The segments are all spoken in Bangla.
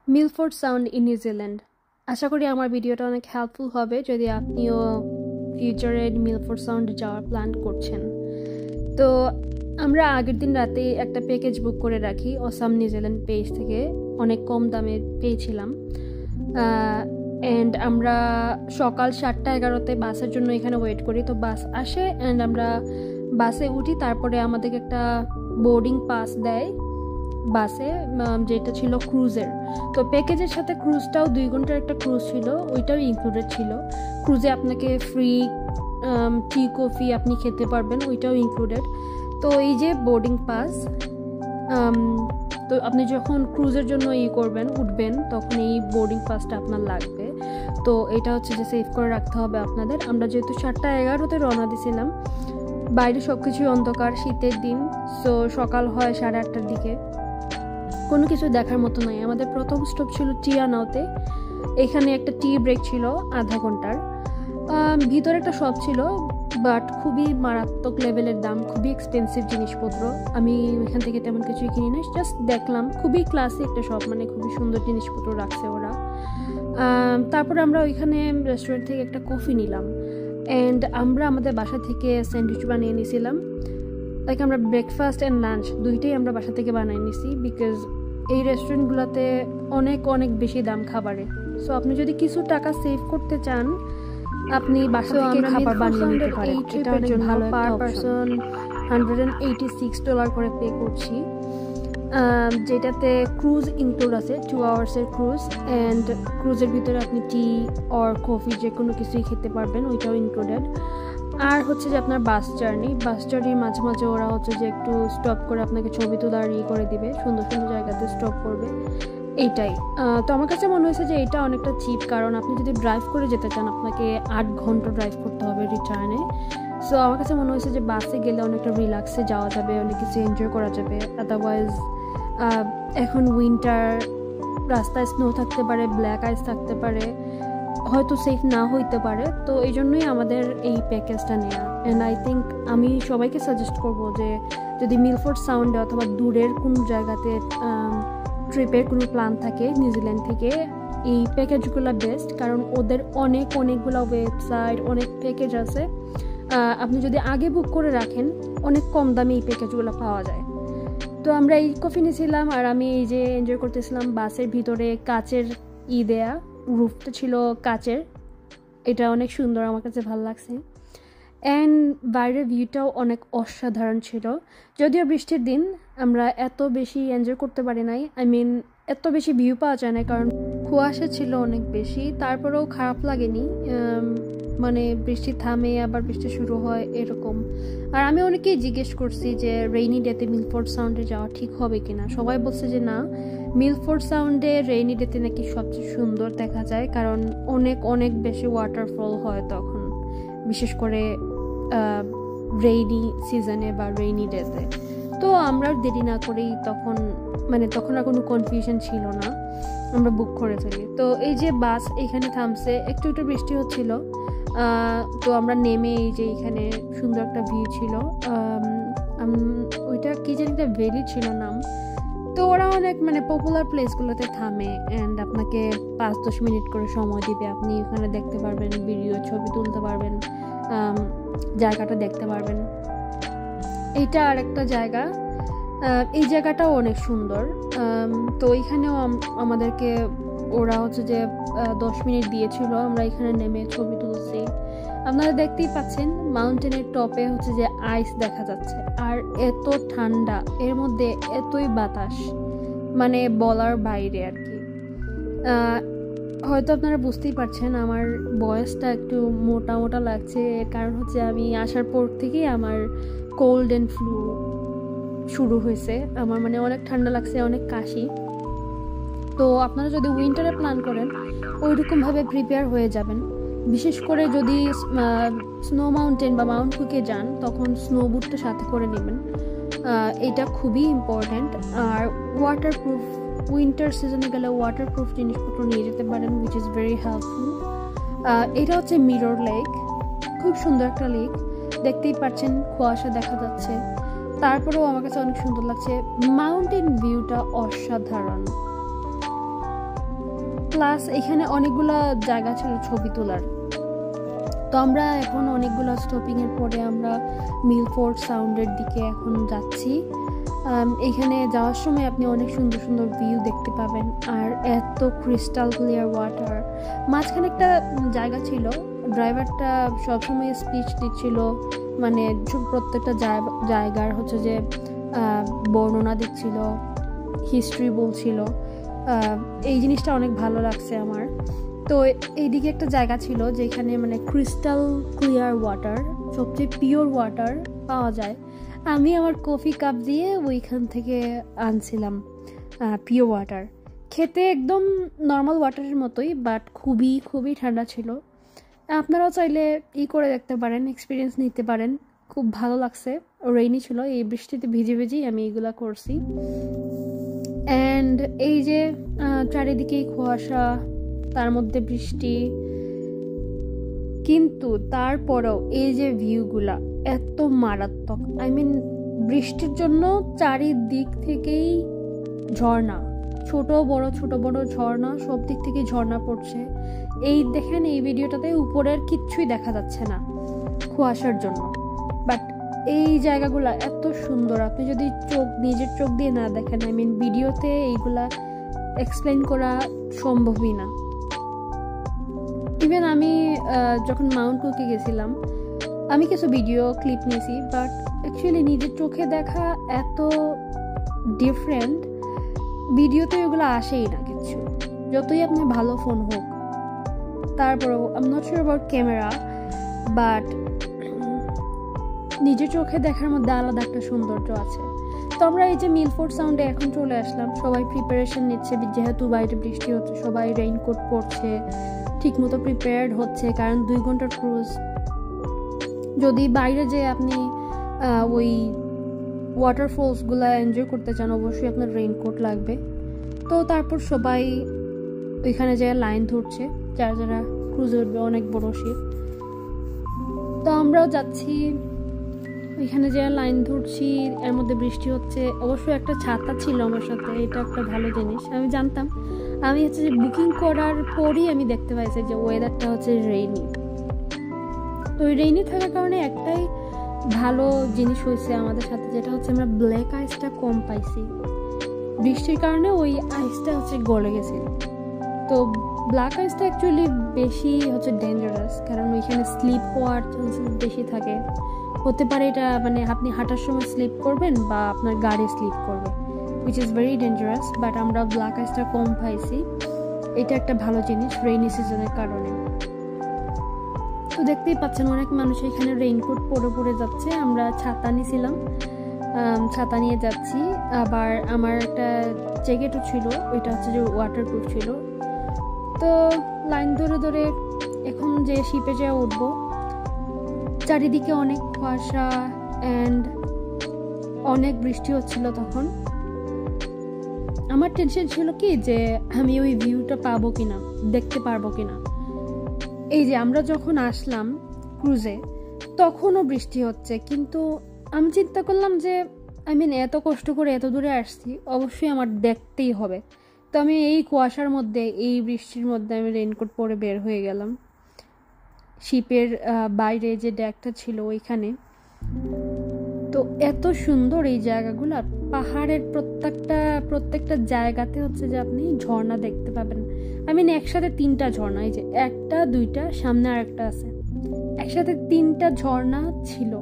Milford Sound in New Zealand. আশা করি আমার ভিডিওটা অনেক হেল্পফুল হবে যদি আপনিও ফিউচারে মিলফোর্ড সাউন্ডে যাওয়ার প্ল্যান করছেন। তো আমরা আগের দিন রাতে একটা প্যাকেজ বুক করে রাখি অসাম নিউজিল্যান্ড পেজ থেকে, অনেক কম দামে পেয়েছিলাম। অ্যান্ড আমরা সকাল 7:11 বাসের জন্য এখানে ওয়েট করি। তো বাস আসে অ্যান্ড আমরা বাসে উঠি, তারপরে আমাদেরকে একটা বোর্ডিং পাস দেয় বাসে, যেটা ছিল ক্রুজের। তো প্যাকেজের সাথে ক্রুজটাও 2 ঘন্টার একটা ক্রুজ ছিল, ওইটাও ইনক্লুডেড ছিল। ক্রুজে আপনাকে ফ্রি টি কফি আপনি খেতে পারবেন, ওইটাও ইনক্লুডেড। তো এই যে বোর্ডিং পাস, তো আপনি যখন ক্রুজের জন্য উঠবেন তখন এই বোর্ডিং পাসটা আপনার লাগবে। তো এটা হচ্ছে যে সেভ করে রাখতে হবে আপনাদের। আমরা যেহেতু 7:11 রওনা দিয়েছিলাম, বাইরে সব কিছুই অন্ধকার, শীতের দিন, সো সকাল হয় 8:30টার দিকে, কোনো কিছু দেখার মতো নাই। আমাদের প্রথম স্টপ ছিল টিয়ানাওতে। এখানে একটা টি ব্রেক ছিল আধা ঘন্টার। ভিতরে একটা শপ ছিল, বাট খুবই মারাত্মক লেভেলের দাম, খুবই এক্সপেন্সিভ জিনিসপত্র। আমি এখান থেকে তেমন কিছুই কিনি না, জাস্ট দেখলাম। খুবই ক্লাসি একটা শপ, মানে খুবই সুন্দর জিনিসপত্র রাখছে ওরা। তারপর আমরা ওইখানে রেস্টুরেন্ট থেকে একটা কফি নিলাম অ্যান্ড আমরা আমাদের বাসা থেকে স্যান্ডউইচ বানিয়ে নিয়েছিলাম। লাইক আমরা ব্রেকফাস্ট অ্যান্ড লাঞ্চ দুইটাই আমরা বাসা থেকে বানিয়ে নিছি, বিকজ এই রেস্টুরেন্টগুলোতে অনেক অনেক বেশি দাম খাবারে। সো আপনি যদি কিছু টাকা সেভ করতে চান, আপনি বাসা থেকে খাবার বানিয়ে নিতে পারেন। এটা অনেক ভালো। পার পারসন $186 করে পে করছি, যেটাতে ক্রুজ ইনক্লুড আছে, 2 আওয়ার্সের ক্রুজ। অ্যান্ড ক্রুজের ভিতরে আপনি টি অর কফি যে কোনো কিছুই খেতে পারবেন, ওইটাও ইনক্লুডেড। আর হচ্ছে যে আপনার বাস জার্নির মাঝে মাঝে ওরা হচ্ছে যে একটু স্টপ করে আপনাকে ছবি তোলার করে দিবে, সুন্দর সুন্দর জায়গাতে স্টপ করবে, এইটাই। তো আমার কাছে মনে হয়েছে যে এটা অনেকটা চিপ, কারণ আপনি যদি ড্রাইভ করে যেতে চান আপনাকে 8 ঘন্টা ড্রাইভ করতে হবে রিটার্নে। সো আমার কাছে মনে হয়েছে যে বাসে গেলে অনেকটা রিল্যাক্সে যাওয়া যাবে, অনেক কিছু এনজয় করা যাবে। আদারওয়াইজ এখন উইন্টার, রাস্তায় স্নো থাকতে পারে, ব্ল্যাক আইস থাকতে পারে, হয়তো সেফ না হইতে পারে। তো এই জন্যই আমাদের এই প্যাকেজটা নেওয়া। অ্যান্ড আই থিঙ্ক আমি সবাইকে সাজেস্ট করবো যে যদি মিলফোর্ড সাউন্ডে অথবা দূরের কোনো জায়গাতে ট্রিপের কোনো প্ল্যান থাকে নিউজিল্যান্ড থেকে, এই প্যাকেজগুলো বেস্ট, কারণ ওদের অনেকগুলো ওয়েবসাইট, অনেক প্যাকেজ আছে। আপনি যদি আগে বুক করে রাখেন, অনেক কম দামে এই প্যাকেজগুলো পাওয়া যায়। তো আমরা এই কফি নিয়েছিলাম আর আমি এই যে এনজয় করতেছিলাম। বাসের ভিতরে কাচের দেয়া, রুফটা ছিল কাচের, এটা অনেক সুন্দর, আমার কাছে ভালো লাগছে। অ্যান্ড বাইরের ভিউটাও অনেক অসাধারণ ছিল। যদিও বৃষ্টির দিন, আমরা এত বেশি এনজয় করতে পারি নাই। এত বেশি ভিউ পাওয়া যায় না, কারণ কুয়াশা ছিল অনেক বেশি। তারপরেও খারাপ লাগেনি, মানে বৃষ্টি থামে আবার বৃষ্টি শুরু হয় এরকম। আর আমি অনেকেই জিজ্ঞেস করছি যে রেইনি ডেতে মিলফোর্ড সাউন্ডে যাওয়া ঠিক হবে কিনা। সবাই বলছে যে না, মিলফোর্ড সাউন্ডে রেইনি ডেতে নাকি সবচেয়ে সুন্দর দেখা যায়, কারণ অনেক বেশি ওয়াটারফল হয় তখন, বিশেষ করে রেইনি সিজনে বা রেইনি ডেতে। তো আমরা দেরি না করেই তখন আর কোনো কনফিউশন ছিল না, আমরা বুক করে ফেলি। তো এই যে বাস এখানে থামছে, একটু বৃষ্টি হচ্ছিল। তো আমরা নেমে এই যে এখানে সুন্দর একটা ভিউ ছিল, ওইটা কি জানি একটা ভ্যালি ছিল নাম। তো ওরা অনেক পপুলার প্লেসগুলোতে থামে অ্যান্ড আপনাকে 5-10 মিনিট করে সময় দিবে, আপনি ওখানে দেখতে পারবেন, ভিডিও ছবি তুলতে পারবেন, জায়গাটা দেখতে পারবেন। এইটা আর একটা জায়গা, এই জায়গাটাও অনেক সুন্দর। তো এইখানেও আমাদেরকে ওরা হচ্ছে যে 10 মিনিট দিয়েছিল, আমরা এখানে নেমে ছবি তুলছি। আপনারা দেখতেই পাচ্ছেন মাউন্টেনের টপে হচ্ছে যে আইস দেখা যাচ্ছে, আর এত ঠান্ডা, এর মধ্যে এতই বাতাস, বলার বাইরে আর কি। হয়তো আপনারা বুঝতেই পারছেন আমার ভয়েসটা একটু মোটা লাগছে, কারণ হচ্ছে আমি আসার পর থেকেই আমার কোল্ড অ্যান্ড ফ্লু শুরু হয়েছে। আমার অনেক ঠান্ডা লাগছে, অনেক কাশি। তো আপনারা যদি উইন্টারে প্ল্যান করেন, ওইরকমভাবে প্রিপেয়ার হয়ে যাবেন। বিশেষ করে যদি স্নো মাউন্টেন বা মাউন্ট কুকে যান, তখন স্নো বুটটা সাথে করে নেবেন, এটা খুবই ইম্পর্ট্যান্ট। আর ওয়াটারপ্রুফ, উইন্টার সিজনে গেলে ওয়াটারপ্রুফ জিনিসপত্র নিয়ে যেতে পারেন, উইচ ইজ ভেরি হেল্পফুল। এটা হচ্ছে মিরর লেক, খুব সুন্দর একটা লেক, দেখতেই পাচ্ছেন কুয়াশা দেখা যাচ্ছে। তারপরেও আমার কাছে অনেক সুন্দর লাগছে, মাউন্টেন ভিউটা অসাধারণ। প্লাস এখানে অনেকগুলো জায়গা ছিল ছবি তোলার। তো আমরা এখন অনেকগুলো স্টপিংয়ের পরে আমরা মিলফোর্ড সাউন্ডের দিকে এখন যাচ্ছি। এখানে যাওয়ার সময় আপনি অনেক সুন্দর সুন্দর ভিউ দেখতে পাবেন, আর এত ক্রিস্টাল ক্লিয়ার ওয়াটার। মাঝখানে একটা জায়গা ছিল, ড্রাইভারটা সবসময় স্পিচ দিচ্ছিল, মানে প্রত্যেকটা জায়গার হচ্ছে যে বর্ণনা দিচ্ছিল, হিস্ট্রি বলছিল। এই জিনিসটা অনেক ভালো লাগছে আমার। তো এইদিকে একটা জায়গা ছিল যেখানে মানে ক্রিস্টাল ক্লিয়ার ওয়াটার, সবচেয়ে পিওর ওয়াটার পাওয়া যায়। আমি আমার কফি কাপ দিয়ে ওইখান থেকে আনছিলাম পিওর ওয়াটার। খেতে একদম নর্মাল ওয়াটারের মতোই, বাট খুবই খুবই ঠান্ডা ছিল। আপনারাও চাইলে করে দেখতে পারেন, এক্সপিরিয়েন্স নিতে পারেন। খুব ভালো লাগছে। রেইনি ছিল, এই বৃষ্টিতে ভিজে ভিজেই আমি এইগুলা করছি। অ্যান্ড এই যে চারিদিকেই কুয়াশা, তার মধ্যে বৃষ্টি, কিন্তু তারপরেও এই যে ভিউগুলা এত মারাত্মক। আই মিন বৃষ্টির জন্য চারিদিক থেকেই ঝর্ণা, ছোট বড় ঝর্ণা, সব দিক থেকে ঝর্ণা পড়ছে। এই দেখেন এই ভিডিওটাতে উপরের কিচ্ছুই দেখা যাচ্ছে না কুয়াশার জন্য, বাট এই জায়গাগুলা এত সুন্দর। আপনি যদি নিজের চোখ দিয়ে না দেখেন, আই মিন ভিডিওতে এইগুলা এক্সপ্লেন করা সম্ভবই না। ইভেন আমি যখন মাউন্ট কুকে গেছিলাম, আমি কিছু ভিডিও ক্লিপ নিয়েছি, বাট অ্যাকচুয়ালি নিজের চোখে দেখা এত ডিফারেন্ট, ভিডিওতে ওগুলো আসেই না কিছু, যতই আপনার ভালো ফোন হোক। তারপরেও I am not sure about camera, but নিজের চোখে দেখার মধ্যে আলাদা একটা সৌন্দর্য আছে। তো আমরা এই যে মিলফোর্ড সাউন্ডে এখন চলে আসলাম। সবাই প্রিপারেশন নিচ্ছে, যেহেতু বাইরে বৃষ্টি হচ্ছে, সবাই রেইনকোট পরছে, ঠিকমতো প্রিপেয়ার্ড হচ্ছে, কারণ 2 ঘন্টার ক্রুজ। যদি বাইরে যে আপনি ওই ওয়াটারফলসগুলো এনজয় করতে চান, অবশ্যই আপনার রেইনকোট লাগবে। তো তারপর সবাই ওইখানে যে লাইন ধরছে, যারা যারা ক্রুজে উঠবে, অনেক বড় শিপ। তো আমরাও যাচ্ছি, ওইখানে যে লাইন ধরছি, এর মধ্যে বৃষ্টি হচ্ছে। অবশ্যই একটা ছাতা ছিল আমার সাথে, এটা একটা ভালো জিনিস। আমি জানতাম, আমি হচ্ছে যে বুকিং করার পরই আমি দেখতে পাইছি যে ওয়েদারটা হচ্ছে রেইনি। তো ওই রেইনি থাকার কারণে একটাই ভালো জিনিস হয়েছে আমাদের সাথে, যেটা হচ্ছে আমরা ব্ল্যাক আইসটা কম পাইছি। বৃষ্টির কারণে ওই আইসটা হচ্ছে গলে গেছিল। তো ব্ল্যাক আইসটা অ্যাকচুয়ালি বেশি হচ্ছে ডেঞ্জারাস, কারণ ওইখানে স্লিপ হওয়ার চান্সেস বেশি থাকে। হতে পারে এটা মানে আপনি হাঁটার সময় স্লিপ করবেন বা আপনার গাড়ি স্লিপ করবে, which is very dangerous, but আমরা ব্ল্যাক আইসটা কম পাইছি। এটা একটা ভালো জিনিস রেইনি সিজনের কারণে। তো দেখতেই পাচ্ছেন অনেক মানুষ এখানে রেইনকোট পরে যাচ্ছে। আমরা ছাতা নিয়েছিলাম, ছাতা নিয়ে যাচ্ছি। আবার আমার একটা জ্যাকেটও ছিল, ওইটা হচ্ছে যে ওয়াটারপ্রুফ ছিল। তো লাইন ধরে এখন যে শিপে যেয়ে উঠবো, চারিদিকে অনেক কুয়াশা অ্যান্ড অনেক বৃষ্টি হচ্ছিল। তখন আমার টেনশন ছিল কি যে আমি ওই ভিউটা পাবো কিনা, দেখতে পারবো কিনা। এই যে আমরা যখন আসলাম ক্রুজে, তখনও বৃষ্টি হচ্ছে, কিন্তু আমি চিন্তা করলাম যে আই মিন এত কষ্ট করে এত দূরে আসছি, অবশ্যই আমার দেখতেই হবে। তো আমি এই কুয়াশার মধ্যে, এই বৃষ্টির মধ্যে আমি রেইনকোট পরে বের হয়ে গেলাম শিপের বাইরে যে ডেকটা ছিল ওইখানে। তো এত সুন্দর এই জায়গাগুলো, পাহাড়ের প্রত্যেকটা জায়গাতে হচ্ছে যে আপনি ঝর্ণা দেখতে পাবেন। আই মিন একসাথে 3টা ঝর্ণা, এই যে 1টা 2টা, সামনে আর একটা আছে, একসাথে 3টা ঝর্ণা ছিল।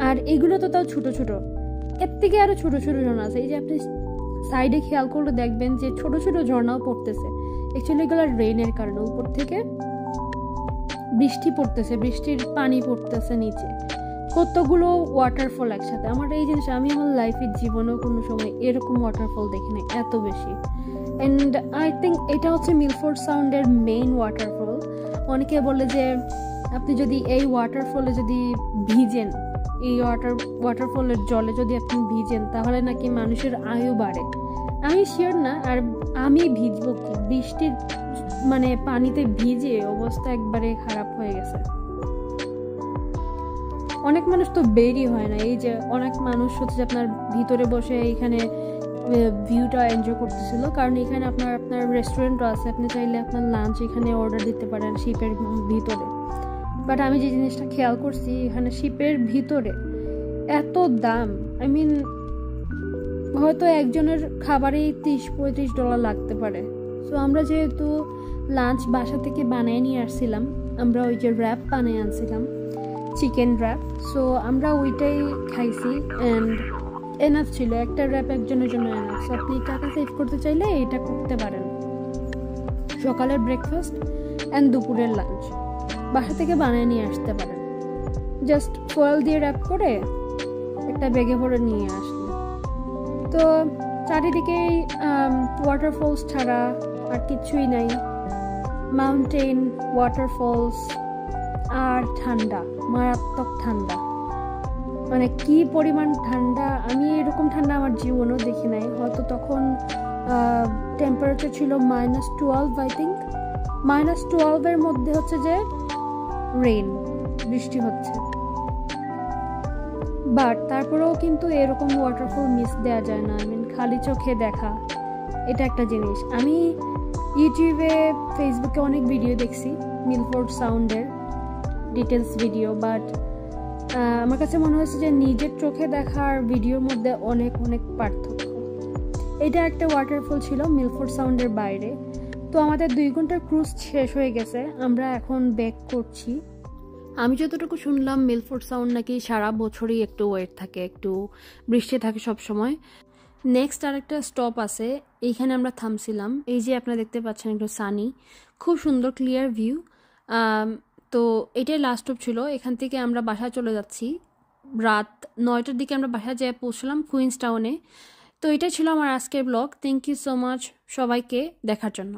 আর এগুলো তো তাও ছোট ছোট, এর থেকে আরো ছোট ছোট ঝর্ণা আছে। এই যে আপনি সাইডে খেয়াল করলে দেখবেন যে ছোট ছোট ঝর্ণাও পড়তেছে। অ্যাকচুয়ালি এগুলো রেইনের কারণে উপর থেকে বৃষ্টি পড়তেছে, বৃষ্টির পানি পড়তেছে নিচে, কতগুলো ওয়াটারফল একসাথে। আমার এই জিনিস, আমি আমার লাইফের জীবনেও কোনো সময় এরকম ওয়াটারফল দেখিনি এত বেশি। অ্যান্ড আই থিঙ্ক এটা হচ্ছে মিলফোর্ড সাউন্ডের মেইন ওয়াটারফল। অনেকে বলে যে আপনি যদি এই ওয়াটারফলে যদি ভিজেন, এই ওয়াটারফলের জলে যদি আপনি ভিজেন, তাহলে নাকি মানুষের আয়ু বাড়ে। আমি শিওর না, আর আমি ভিজবো কি, বৃষ্টির মানে পানিতে ভিজে অবস্থা একবারে খারাপ হয়ে গেছে। অনেক মানুষ তো বেরই হয় না। এই যে অনেক মানুষ হচ্ছে আপনার ভিতরে বসে এখানে ভিউটা এনজয় করতেছিল, কারণ এখানে আপনার রেস্টুরেন্টও আছে, আপনি চাইলে আপনার লাঞ্চ এখানে অর্ডার দিতে পারেন শিপের ভিতরে। বাট আমি যে জিনিসটা খেয়াল করছি, এখানে শিপের ভিতরে এত দাম, আই মিন হয়তো একজনের খাবারেই $30-35 লাগতে পারে। সো আমরা যেহেতু লাঞ্চ বাসা থেকে বানিয়ে নিয়ে আসছিলাম, আমরা ওই যে র্যাপ বানিয়ে আনছিলাম, চিকেন র্যাপ, সো আমরা ওইটাই খাইছি অ্যান্ড এনাফ ছিল, একটা র্যাপ একজনের জন্য এনাফ। সো আপনি টাকা সেভ করতে চাইলে এটা করতে পারেন। সকালের ব্রেকফাস্ট অ্যান্ড দুপুরের লাঞ্চ বাসা থেকে বানিয়ে নিয়ে আসতে পারেন, জাস্ট ফয়েল দিয়ে র্যাপ করে একটা ব্যাগে ভরে নিয়ে আসলে। তো চারিদিকেই ওয়াটারফলস ছাড়া আর কিছুই নাই, মাউন্টেন, ওয়াটারফলস আর ঠান্ডা, মারাত্মক ঠান্ডা, মানে কি পরিমাণ ঠান্ডা, আমি এরকম ঠান্ডা আমার জীবনেও দেখি নাই। হয়তো তখন টেম্পারেচার ছিল -12, আই থিঙ্ক -12-এর মধ্যে হচ্ছে যে রেইন, বৃষ্টি হচ্ছে। বাট তারপরেও কিন্তু এরকম ওয়াটারফল মিস দেওয়া যায় না, আই মিন খালি চোখে দেখা এটা একটা জিনিস। আমি ইউটিউবে, ফেসবুকে অনেক ভিডিও দেখছি মিলফোর্ড সাউন্ডের ডিটেলস ভিডিও, বাট আমার কাছে মনে হয়েছে যে নিজের চোখে দেখার ভিডিওর মধ্যে অনেক অনেক পার্থক্য। এটা একটা ওয়াটারফল ছিল মিলফোর্ড সাউন্ডের বাইরে। তো আমাদের 2 ঘন্টার ক্রুজ শেষ হয়ে গেছে, আমরা এখন ব্যাক করছি। আমি যতটুকু শুনলাম মিলফোর্ড সাউন্ড নাকি সারা বছরই একটু ওয়েট থাকে, একটু বৃষ্টি থাকে সব সময়। নেক্সট আরেকটা স্টপ আছে, এইখানে আমরা থামছিলাম। এই যে আপনারা দেখতে পাচ্ছেন একটু সানি, খুব সুন্দর ক্লিয়ার ভিউ। তো এটাই লাস্ট স্টপ ছিল, এখান থেকে আমরা বাসায় চলে যাচ্ছি। রাত 9টার দিকে আমরা বাসায় যেয়ে পৌঁছলাম কুইন্স টাউনে। তো এটা ছিল আমার আজকের blog. Thank you so much সবাইকে দেখার জন্য।